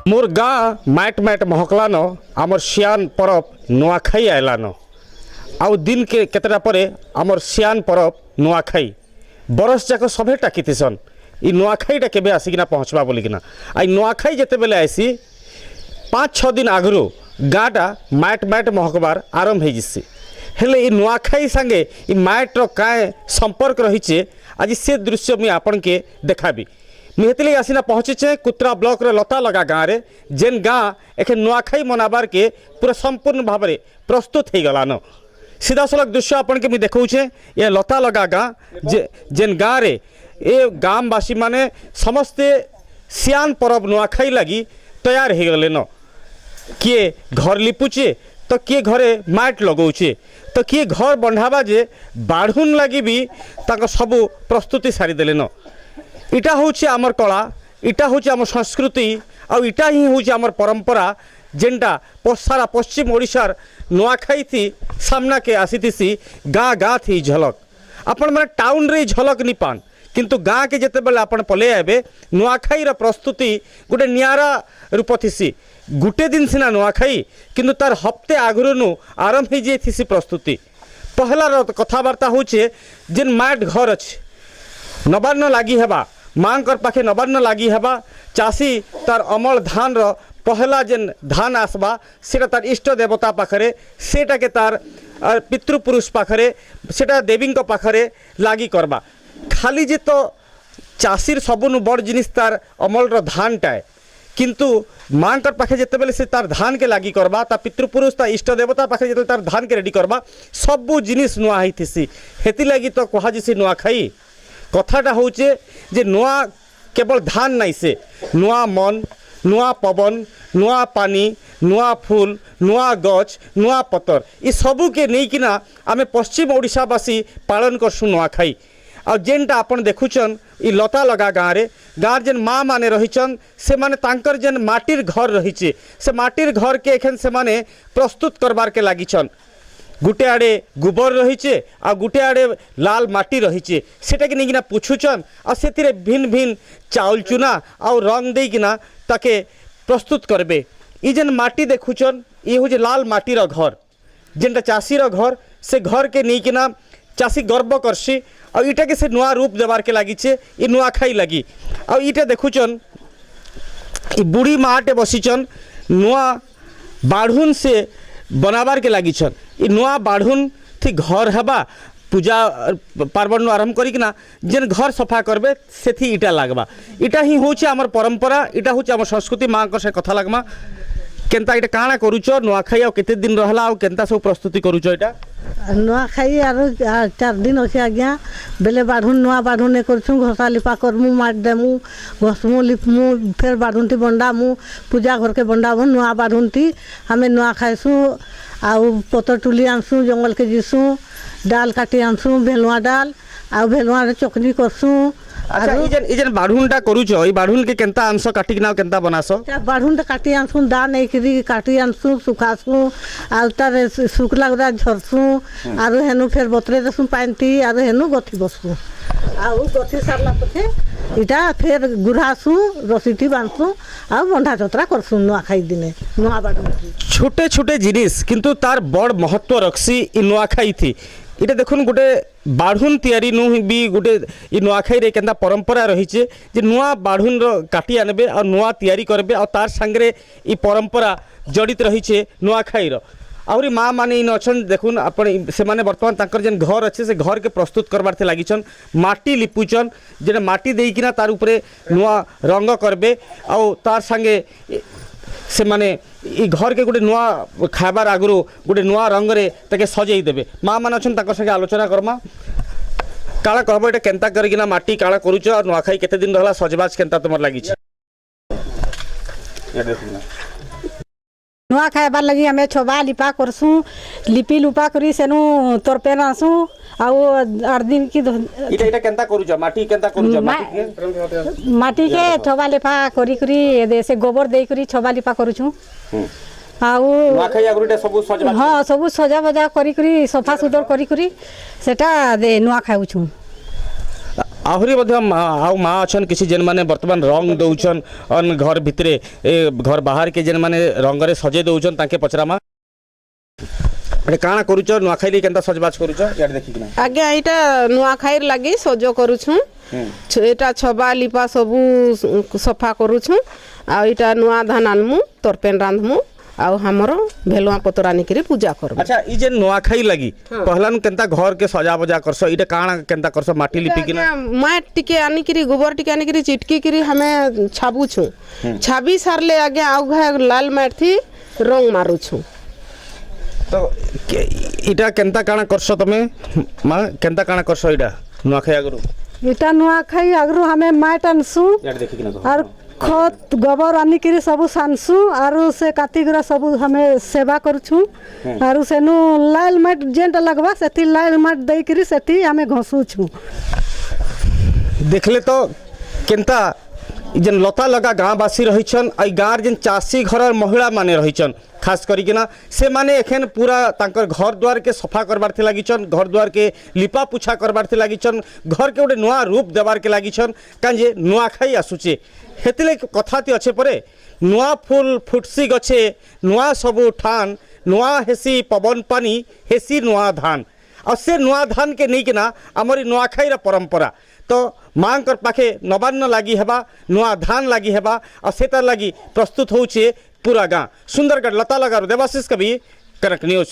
मोर गाँ माट माट महकलान आमर सियान परब नुआखाई आयलान आउ दिन के केतटा परे आमर सियान परब नुआखाई बरस जाक सभे टाकिथिसन इ नुआखाईटा केबे आसिकिना पहुँचबा बोलिकिना आई नुआखाई जेते बेले आइसी 5-6 दिन आगु गाँटा माट माट महकबार आरंभ हो जिसी हेले इ नुआखाई संगे इ माटर काय संपर्क रही आज से दृश्य मुझे आपण के देखाबी मुझे आसीना पहुँचे कुत्रा ब्लॉक रे लता लगा गाँव में जेन गाँ एक नुआखाई मनाबार के पूरा संपूर्ण भाव में प्रस्तुत हो गलान सीधा सलख दृश्य आपण के देखौछे ये लता लगा गाँ जेन गाँव रे ये गाँववासी माने समस्ते सियान परब नुआखाई लगी तैयार हो गले न किए घर लिपुचे तो किए घरे माट लगौचे तो किए घर बंधाबा जे बाढ़ुन लगी भी ताको सबू प्रस्तुति सारीदेले न इटा होची आमर कला इटा होची आमर संस्कृति आ इटा ही होची आमर परंपरा जेनटा सारा पश्चिम ओडिशार नुआखाई थी सामना के आसीथी गाँ गाँ थी झलक आपण मैंने टाउन रे झलक नहीं पान किंतु गाँ के जिते बेले आपण पले आबे नुआखाईर प्रस्तुति गोटे नियारा रूप थी गुटे दिन सीना नुआखाई किंतु तार हफ्ते आगुनु आरंभ हो जाती प्रस्तुति पहला कथबार्ता होचे जेन माट घर अच्छे नवान्न लगी हेबा माँ पाखे नवान्न लगी हेबा चाषी तार अमल धान रो पहला जेन धान आसबा सेटा तार इष्ट देवता पाखरे सेटा के तार पितृपुरुष पाखरे सेटा देवी पाखरे लागी करबा खाली जे तो चाषीर सबुनु बड़ जिनिस तार अमल रो धान टाए किंतु माँ पाखे जिते बेले से तार धान के लागी करबा ता पितृपुरुष ता इष्ट देवता पाखे जिते तार धान के रेडी करबा सबू जिनिस नुआ होती हेती लगी तो कहा जैसी नुआखाई कथाटा होचे जे नुआ केवल धान नहीं से नुआ मन नुआ पवन नुआ पानी नुआ फूल नुआ गच नुआ पतर ये सबू के नहीं किना आमे पश्चिम ओडिशावासी पालन करसु नुआखाई आ जेनटा आपन देखुचन इ लता लगा गाँव रे गाँव जेन माँ माने रहीचन से माने तांकर जेन माटिर घर रहीचे से माटिर घर के एखन से माने प्रस्तुत करबार के लागिचन गुटे आड़े गोबर रहीचे आ गुटे आड़े लाल माटी रहीचे सेटा के नहीं पुछुचन आ सेतिरे भिन्न भिन्न चाउल चुना आ रंग देकिना ताके प्रस्तुत करबे इ जेन माटी देखुचन ये हूँ लाल माटीर घर जेनटा चाषीर घर से घर के नहीं किना चाषी गर्व करसी और इटा के से नुआ रूप देवार के लगी ये नुआखाई लगी और इटा देखुचन बुढ़ी माटे बसीचन नुआ बाढ़ुन से बनाबार के लगिछन ये नुआ बाढ़ुन थी घर हेबा पूजा पार्वण आरंभ करिकिना जेन घर सफा करबे सेथि इटा लागबा इटा ही होचे हमर परंपरा इटा होचे हमर संस्कृति माँ से कथा लगमा केनता इटा काना करूच नुआखाई आ केते दिन रहला आ केनता सब प्रस्तुति करूच इटा नुआखाई आरो 4 दिन अच्छे आज्ञा बेले बाढ़ुन नुआ बाढ़ुन करछुँ घसा लिपा करमु माट देमु घसमु लिपमु फिर बाढ़ुनटी बंडामु पूजा घर के बंडामु नुआ बाढ़ुनटी हमें नुआ खाइसु आउ पतर टुली आनसु जंगल के जीसु डाल काटी आनसु भेलुआ डाल आउ भेलुआ चकनी करसु अच्छा इजन बाढ़ुनटा करूछ ई बाढ़ुन के केनता अंश काटी ना केनता बनासो बाढ़ुनटा काटी आनसु दा नहीं करी काटी आनसु सुखासु आउ तार सुखला गुरा झरसु आरो हेनु फिर बतरे देसु पानी आरो हेनु गथी बसु आउ गथी सारला पछे इटा फिर गुरासु रसीटी बांधसु आउ बंधा चतरा करसु नुआखाई दिने नुआ बाढ़ुन छोटे छोटे जिनिस किंतु तार बड़ महत्व रखसी ई नुआखाई थी इटा देखुन गोटे बाढ़ुन तैयारी नु भी गोटे इ नुआखाई रे केनता परंपरा रहीचे जे नुआ बाढ़ुन रो काटी आनबे और नुआ तैयारी करबे और तार संगे इ परंपरा जड़ित रहीचे नुआखाई रो आउरी माँ माने इन अछन देखुन आपण से माने वर्तमान तांकर जेन घर अच्छे से घर के प्रस्तुत करबार थे लागिछन माटी लिपुचन जेने माटी देइकिना तार ऊपरे नुआ रंग करबे और तार संगे से माने ई घर के गोटे नुआ खाबार आगु गोटे नुआ रंग रे ताके सजेई देबे माँ मान अछन ताकर संगे आलोचना करमा काला कहबो एटा केनता करिकिना माटी काला करूछ और नुआखाई केते दिन रहला सजबाज केनता तमर लागी छ नुआ खाइबार लगी हमें छोबा लिपा करसु लिपि लुपा करी सेनु तोरपे नासु आउ 8 दिन की इटा इटा केनता करूछ माटी केनता करूछ माटी के छोबा लिपा करी करी दे से गोबर देई करी छोबा लिपा करूछु आउ नुआखाई आगुटा सब सजबा हां सब सजा बजा करी करी सफा सुदर करी करी सेटा दे नुआ खाउछु आहरी आउ माँ अच्छन किसी जेन माने वर्तमान रंग दौछन अन घर भितरे ए घर बाहर के जेन माने रंगरे सजे दौछन ताके पचरामा अरे काଣା करूछ नुआखाई रे केनता सजबाज करूछ यार देखि किना आज्ञा एटा नुआखाईर लगी सज करूछु एटा छबा लिपा सबू सफा करूछु आ एटा नुआ धान आनमु तरपेन रांधमु आ हमर भेलुआ पतर आनिकरी पूजा करबु। अच्छा ई जे नुआखाई लगी पहला न केनता घर के सजा बजा करसो इटा काଣା केनता करसो माटी लिपि किना माट टिके आनिकरी गोबर टिके आनिकरी चिटकी करी हमें छाबू छु छाबी सारले आगे आउ घा लाल माट थी रंग मारू छु। तो इटा केनता काଣା करसो तमे मां केनता काଣା करसो इटा नुआखाई आगरु इटा नुआखाई आगरू हमें माट आनसु यार देखि किना और खत गोबर आनिकरी सबू सानसु आरु से कातिगरा सबू हमें सेवा करूछु आरु सेनु लाल माट जेंटा लगवा सेती लाल माट देकरी सेती हमें घसुछु। देखले तो केनता जेन लता लगा गाँववासी रहीछन आई गाँव जेन चाषी घर महिला माने रहीछन खास करिकिना से माने एखन पूरा तांकर घर द्वार के सफा करबार थे लागिछन घर द्वार के लिपा पुछा करबार थे लागिछन घर के गोटे नुआ रूप देवार के लागिछन काजे नुआखाई आसुचे हेतिले कथाती अच्छे परे नुआ फूल फुटसी गछे नुआ सबू ठान नुआ हेसी पवन पानी हेसी नुआ धान और से नुआ धान के नहीं किना आमरी नुआखाईर परंपरा तो माँ पाखे नवान्न लगी हेबा नुआ धान लगी हेबा और सेतार लगी प्रस्तुत होचे पूरा गाँ सुंदरगढ़ लता लगारू देवाशीष कवि कनक न्यूज।